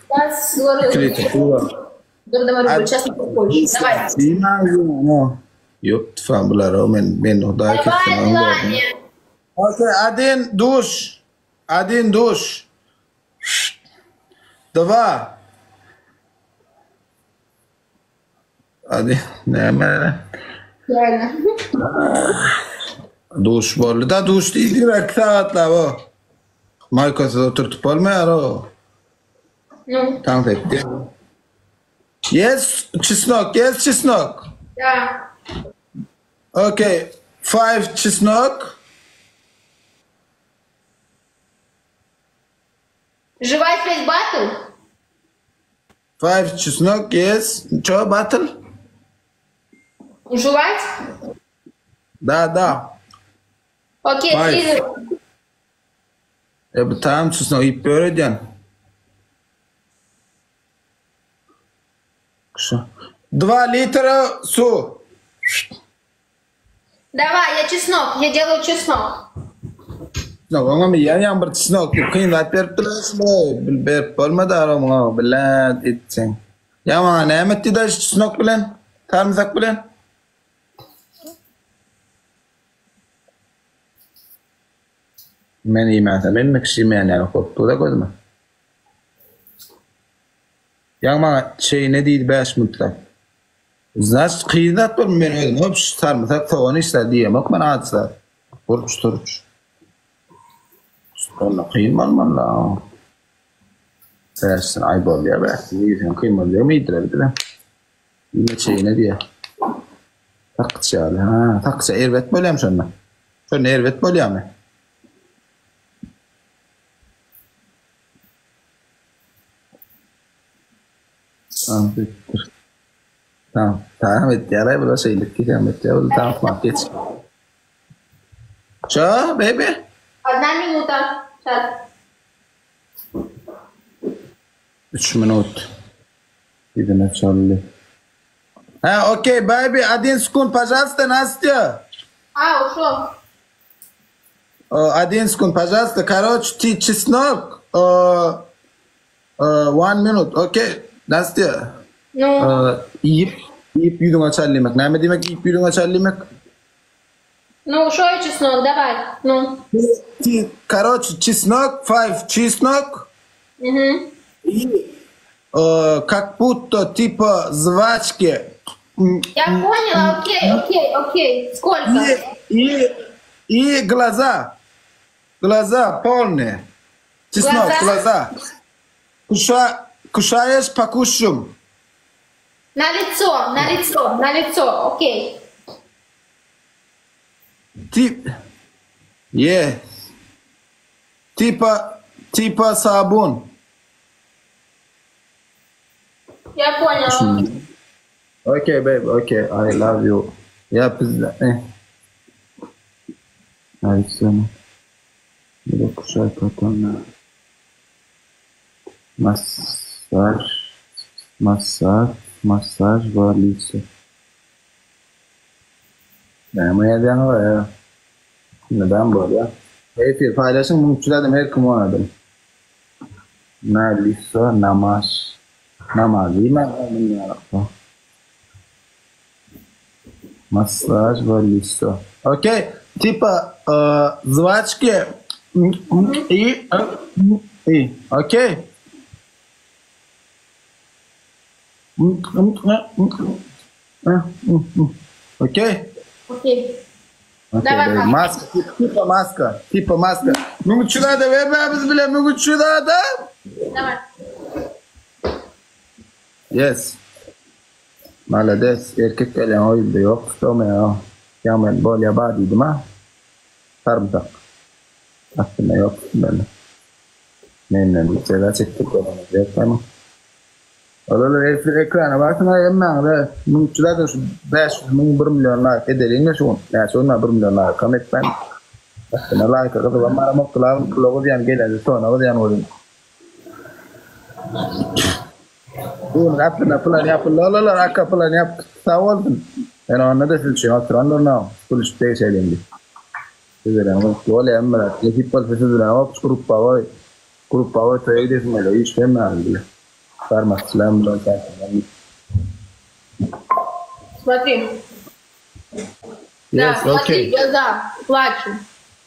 Сейчас говорю. Говорю, честно, попозже. Давай. Yok fabular o men odaya gittim. Okey, один душ. Два. Один, ne? Реально. Duş bo'ldi da duş deydi bir saatlar bu. Maykasida o'tirib olmayar o. Ну, Tank etdi. Yes, чеснок, yes, чеснок. да. Okay, 5 чеснок. Жевать весь батл? 5 чеснок, yes. Что, батл? Жевать? Да. Окей, Five. 3. Tamam чеснок yiyip böyleyeceksin. 2 литра su. Давай, я чеснок, я делаю чеснок. Ama yan bir çeşnok kıymet verip duruyorsun. Berip olmadı aramına bilen etsen. Ya bana ne emetti de çeşnok bilen? Sarımsak bilen? Ben yemeyeceğim. Ben mekşi yani koptu da koydum. Ya bana şey ne değil 5 mutlak. Значит, kıymet var mı ben öyle? Hop sarımsak tavanı ister diyeyim. Bak bana atsa. Oruç. Sonra kıyman la. Sen ayıp oluyor be. Sen kıyman diyor mu iyidir de. Yine şeyine diye. Takça ali. Ha, takça ervet böyle mi sonra? Sonra ervet böyle mi? Tamam et ya. Böyle şeylik ki tamam et ya. Tamam geç. Čo, baby? 1 минута. Сейчас. 3 минут. Иди начали. Окей, baby, 1 секунд, пожалуйста, Настя. Ушел. 1 секунд, пожалуйста. Короче, ты чеснок. 1 минут, окей, Настя. Ну. Yiyip yudum açarlamak. Ne demek yiyip yudum açarlamak? Ну, что я чеснок, давай. Ну. Короче, чеснок, 5 чеснок. Угу. И как будто типа жвачки. Я поняла, окей. Сколько? И глаза. Глаза полные. Чеснок, глаза. Кушаешь, покушаем. На лицо, окей. Типа сабун. Я понял. Okay, babe, okay, I love you. Я пизда. Ай, все. Буду кушать потом на массаж в лицо. Beğenmeye diyen var ya. Neden böyle? Hep paylaşım mutlulardım her kim oynadım. Neredeyse namaz değil mi? Massaj ve listo. Окей. Типа жвачки и окей. Окей. Окей. Давай. Маска. Типа маска. Мungçular da vermemiz bile mungçular da. Давай. Yes. Молодец. Erkek gelen oyunda yok. Tutamıyor. Yaman bol yabadıydım ha. Sarımsak. Aslında yok. Benimle bir şeyler çektik. Tamam. Olalar herifler ekrana baksana yemmen de mungçular da şu 500 bin 1 milyon like edelim şu. Yani sonra 1 milyon like kamet ben. Aslında like kadar var ama kulağı diyen geldi sonra diyen oldu. Bu aslında plan yapılar arka plan yap sağ olsun. Yani anladı şey hatırlamıyorum ne? Full stay şeylendi. Sizlerin böyle emret. Ekip var sizlerin hop grup power sayı desmeli hiç fena değil. Фармак слэм блокирует. Смотри. Yes, Да, смотри, okay. глаза, плачу.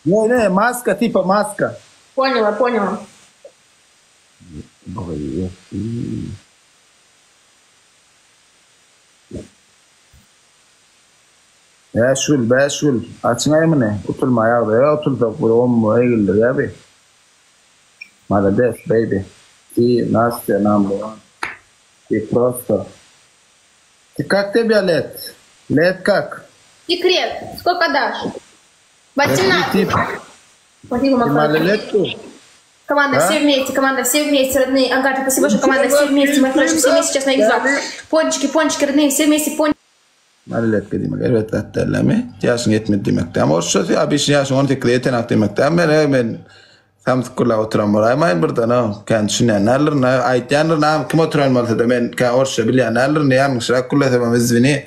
Не, маска, типа маска. Поняла. Bashful. Açın mı? Oturma ya da otur da bu eğildir ya be. Молодец, baby. Ты Настя number one. Ты просто. Ты как тебе лет? Лет как? Секрет. Сколько дашь? 18. Ты Спасибо, Макар. малолетку? Команда, все вместе, родные. Агата, спасибо, что команда, все вместе. Мы, короче, все вместе сейчас на X2. Пончики, родные, все вместе, Malletke demek. Evet, hatırlama. Yaşın yetmedi demekti. Ama orası ya bir şey yaşın onu tekrar yetenek demekti. Ama ben tam kula oturan var. Ama burada ne? Kan şuna nalar ne? Aytyanlar ne? Kim oturan var da ben kan orası bile nalar ne yanlış. Kula tamam izvini.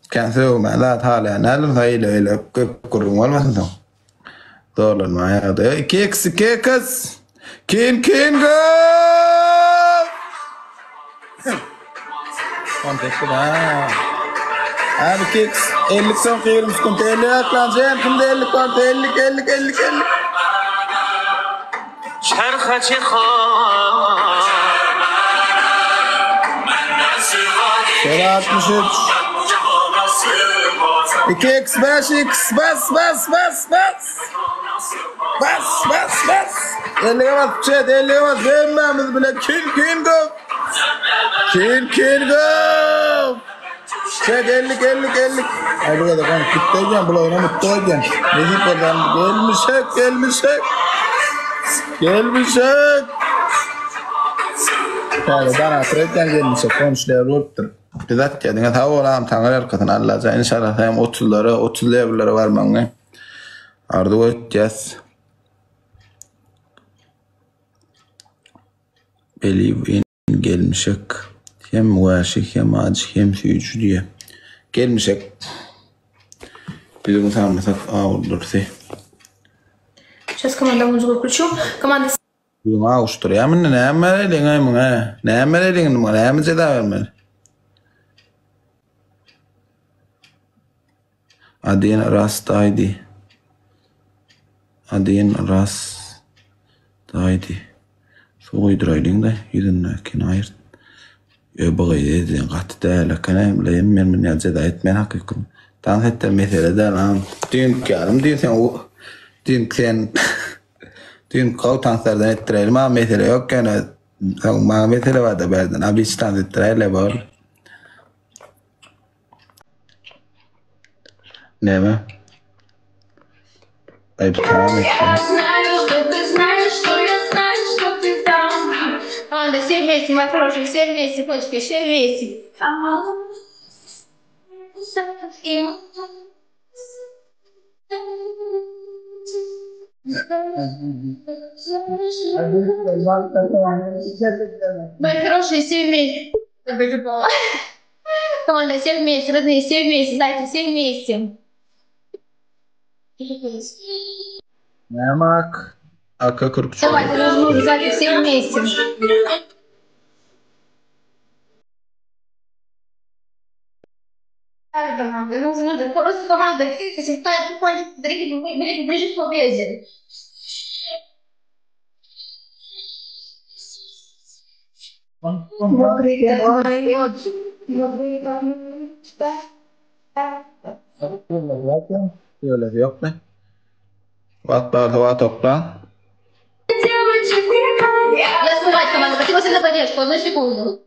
Kan söyle malat hala nalar öyle kurun var mı? Dolar mı ya da? Kekas. Kin go. Kontekste da. Abi keks 50 son kıyırım sıkıntı 50 atlan sen kimde 50 kont 50 چرخچه خواه Şöyle 63 2x 5x bas 50 bas chat 50 bas vermemiz bile kin go chat 50 hadi kadar kan kitleyeceğim bu oyuna mutlu olacağım neyi buradan gelmişek yani bana Fred'den gelmişek konuşluyor oluptur bizzat ya dine tabi olam tanır arkasın Allah'a inşallah hem 30'lara birlere var bana ardu edeceğiz believe in gelmişek hem vaşik hem acı hem süyücü diye gelmişek bizim sanırsak olursa Сейчас команда музыку включу. Команда bizim ağuştur ya mı ne emmeliydi ne emmeliydi daha vermeli adin rastaydı soğuyduraydın da yüzünü kinayır öbüğü dedin katı değerli kanayım la yemmen min yazıda etmen hakkıkın tan hatta mesela da lan dün yarım sen dün kavtanslardan ettirelim ama mesela yok yani ama mesela var da berden abi istan ettireyle var ne mi? Ayıp tamam ettim. Команда, все вместе, мои хорошие, все вместе, почки, все вместе. Мои хорошие, все вместе. Команда, все вместе, родные, все вместе, знаете, все вместе. Ne mak? Aka 43. Давайте, нужно, знаете, все вместе. Нужно, просто команда, если ближе к победе. Öyle yok ne? Vat topla. Я снимать команду, спасибо всем за поддержку, 1 секунду.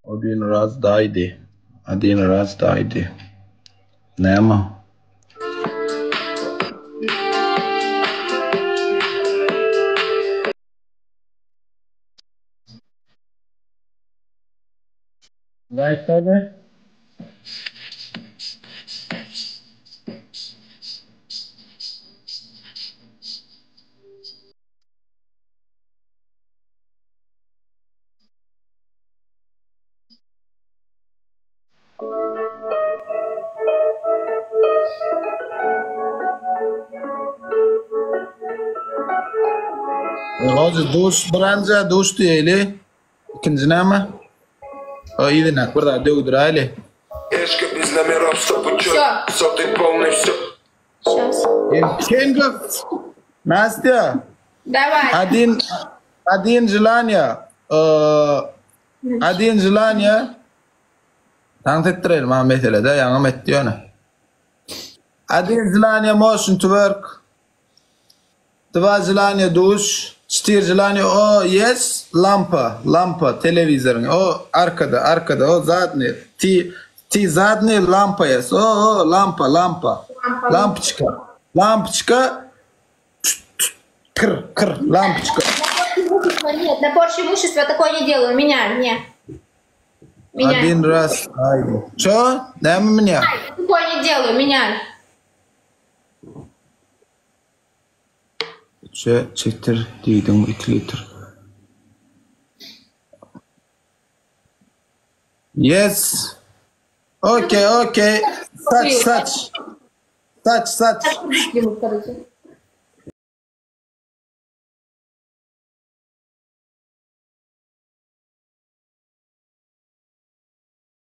Odin razdaydı. Ne ama? Ne istedi? Hozir duş, birinci duş deyeli. İkinci neymi? O iyi denek, burada dövdürayli. Сейчас. Кенгов, Настя, Давай. один желание, один желание. Tanıttırelim ha meselede, yanım etti onu. Один желание motion to work. Два желания душ. Четыре желания, o yes, lampa, televizorun. O arkada, o zadni. Ti zadni lampa yes. O lampa. Лампочка. Кр, лампочка. Нет, на Porsche имущество такое не делаю. Меняю, не. Меняю. Один раз. Что? Дай меня. Такое не делаю, меняю. Çektir dedim 2 litre. Yes. Okay. Saç. Ему скажите.